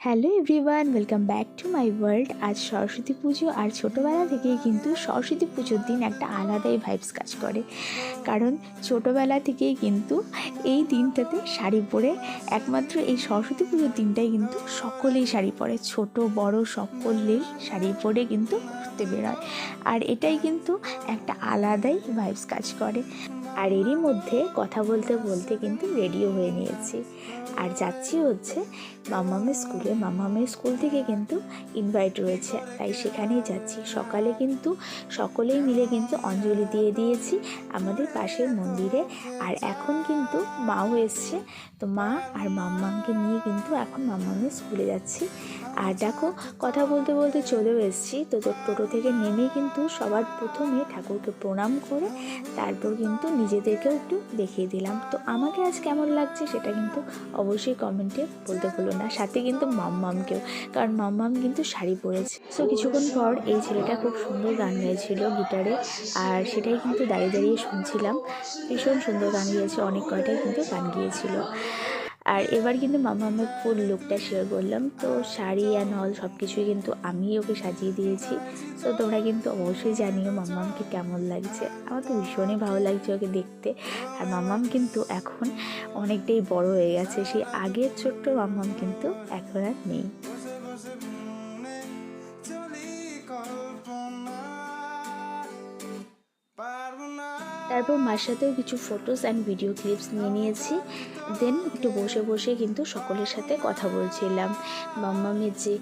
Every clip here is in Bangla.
Hello everyone, welcome back to my world. আজ সরস্বতী পুজো, আর ছোটোবেলা থেকেই কিন্তু সরস্বতী পুজোর দিন একটা আলাদাই ভাইবস কাজ করে। কারণ ছোটোবেলা থেকেই কিন্তু এই দিনটাতে শাড়ি পরে, একমাত্র এই সরস্বতী পুজোর দিনটাই কিন্তু সকলেই শাড়ি পরে, ছোট বড় সকলেই শাড়ি পরে কিন্তু ঘুরতে বেরোয়। আর এটাই কিন্তু একটা আলাদাই ভাইবস কাজ করে। আর এরই মধ্যে কথা বলতে বলতে কিন্তু রেডিও হয়ে নিয়েছি, আর যাচ্ছি হচ্ছে মাম্মামের স্কুলে। মাম্মামের স্কুল থেকে কিন্তু ইনভাইট রয়েছে, তাই সেখানেই যাচ্ছি। সকালে কিন্তু সকলেই মিলে কিন্তু অঞ্জলি দিয়ে দিয়েছি আমাদের পাশের মন্দিরে। আর এখন কিন্তু মাও এসছে, তো মা আর মাম্মামকে নিয়ে কিন্তু এখন মাম্মামের স্কুলে যাচ্ছি। আর দেখো, কথা বলতে বলতে চলেও এসেছি। তো টোটো থেকে নেমেই কিন্তু সবার প্রথমে ঠাকুরকে প্রণাম করে তারপর কিন্তু নিজেদেরকেও একটু দেখিয়ে দিলাম। তো আমাকে আজ কেমন লাগছে সেটা কিন্তু অবশ্যই কমেন্টে বলতে ভুলো না, সাথে কিন্তু মাম্মামকেও, কারণ মাম্মাম কিন্তু শাড়ি পরেছে। সো কিছুক্ষণ পর এই ছেলেটা খুব সুন্দর গান গাইছিল গিটারে, আর সেটাই কিন্তু দাঁড়িয়ে দাঁড়িয়ে শুনছিলাম। ভীষণ সুন্দর গান গিয়েছে, অনেক কয়টাই কিন্তু গান গিয়েছিল। আর এবার কিন্তু মাম্মামের ফুল লুকটা শেয়ার করলাম। তো শাড়ি অ্যান্ড অল সব কিছুই কিন্তু আমি ওকে সাজিয়ে দিয়েছি। সো তোমরা কিন্তু অবশ্যই জানিও মাম্মামকে কেমন লাগছে। আমার তো ভীষণই ভালো লাগছে ওকে দেখতে। আর মাম্মাম কিন্তু এখন অনেকটাই বড় হয়ে গেছে, সেই আগের ছোট্ট মাম্মাম কিন্তু এখন আর নেই। তারপর মার সাথেও কিছু ফটোস অ্যান্ড ভিডিও ক্লিপস নিয়ে নিয়েছি। দেন একটু বসে বসে কিন্তু সকলের সাথে কথা বলছিলাম। মাম্মামের যে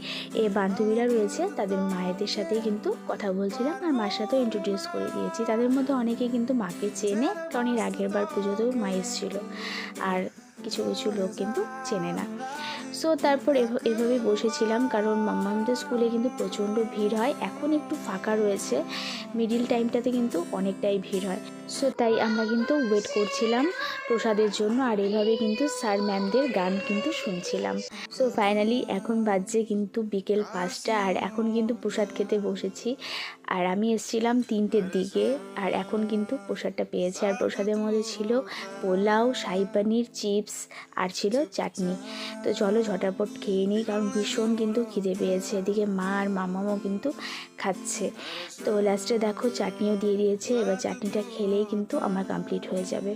বান্ধবীরা রয়েছে তাদের মায়েদের সাথেই কিন্তু কথা বলছিলাম, আর মার সাথেও ইন্ট্রোডিউস করে দিয়েছি। তাদের মধ্যে অনেকে কিন্তু মাকে চেনে, কারণ এর আগের বার পুজোতেও মা এসেছিল, আর কিছু কিছু লোক কিন্তু চেনে না। সো তারপর এভাবেই বসেছিলাম, কারণ মাম্মামদের স্কুলে কিন্তু প্রচণ্ড ভিড় হয়। এখন একটু ফাঁকা রয়েছে, মিডিল টাইমটাতে কিন্তু অনেকটাই ভিড় হয়। সো তাই আমরা কিন্তু ওয়েট করছিলাম প্রসাদের জন্য, আর এভাবে কিন্তু স্যার ম্যামদের গান কিন্তু শুনছিলাম। সো ফাইনালি এখন বাজছে কিন্তু বিকেল 5টা, আর এখন কিন্তু প্রসাদ খেতে বসেছি। আর আমি এসেছিলাম 3টের দিকে, আর এখন কিন্তু প্রসাদটা পেয়েছি। আর প্রসাদের মধ্যে ছিল পোলাও, শাহি পনির, চিপস, আর ছিল চাটনি। তো চলো ঝটাপট খেয়ে নিই, কারণ ভীষণ কিন্তু খিদে পেয়েছে। এদিকে মা আর মামাও কিন্তু খাচ্ছে। তো লাস্টে দেখো চাটনিও দিয়ে দিয়েছে, এবার চাটনিটা খেলেই কিন্তু আমার কমপ্লিট হয়ে যাবে।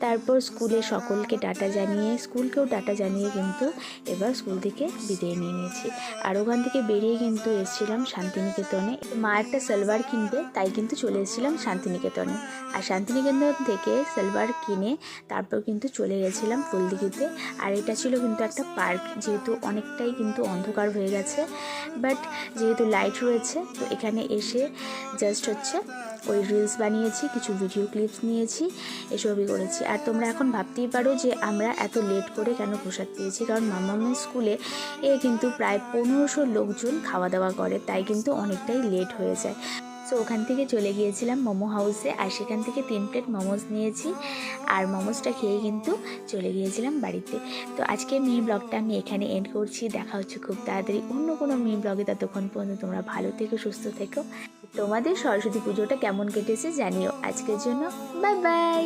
তারপর স্কুলে সকলকে টাটা জানিয়ে, স্কুলকেও টাটা জানিয়ে কিন্তু এবার স্কুল থেকে বিদায় নিয়ে নিয়েছি। আর ওখান থেকে বেরিয়ে কিন্তু এসেছিলাম শান্তিনিকেতনে। মা একটা সালোয়ার কিনবে, তাই কিন্তু চলে এসেছিলাম শান্তিনিকেতনে। আর শান্তিনিকেতন থেকে সালোয়ার কিনে তারপর কিন্তু চলে গেছিলাম ফুলদিঘিতে। আর এটা ছিল কিন্তু একটা পার্ক, যেহেতু অনেকটাই কিন্তু অন্ধকার হয়ে গেছে, বাট যেহেতু লাইট রয়েছে, তো এখানে এসে জাস্ট হচ্ছে ওই রিলস বানিয়েছি, কিছু ভিডিও ক্লিপস নিয়েছি, এসবই করেছি। আর তোমরা এখন ভাবতেই পারো যে আমরা এত লেট করে কেন প্রসাদ পেয়েছি, কারণ মাম্মামের স্কুলে কিন্তু প্রায় 1500 লোকজন খাওয়া দাওয়া করে, তাই কিন্তু অনেকটাই লেট হয়ে যায়। সো ওখান থেকে চলে গিয়েছিলাম মোমো হাউসে, আর সেখান থেকে 3 প্লেট মোমোজ নিয়েছি, আর মোমোজটা খেয়ে কিন্তু চলে গিয়েছিলাম বাড়িতে। তো আজকে মিনি ব্লগটা আমি এখানে এন্ড করছি। দেখা হচ্ছে খুব তাড়াতাড়ি অন্য কোনো মিনি ব্লগে। ততক্ষণ পর্যন্ত তোমরা ভালো থেকো, সুস্থ থেকো। তোমাদের সরস্বতী পুজোটা কেমন কেটেছে জানিও। আজকের জন্য বাই বাই।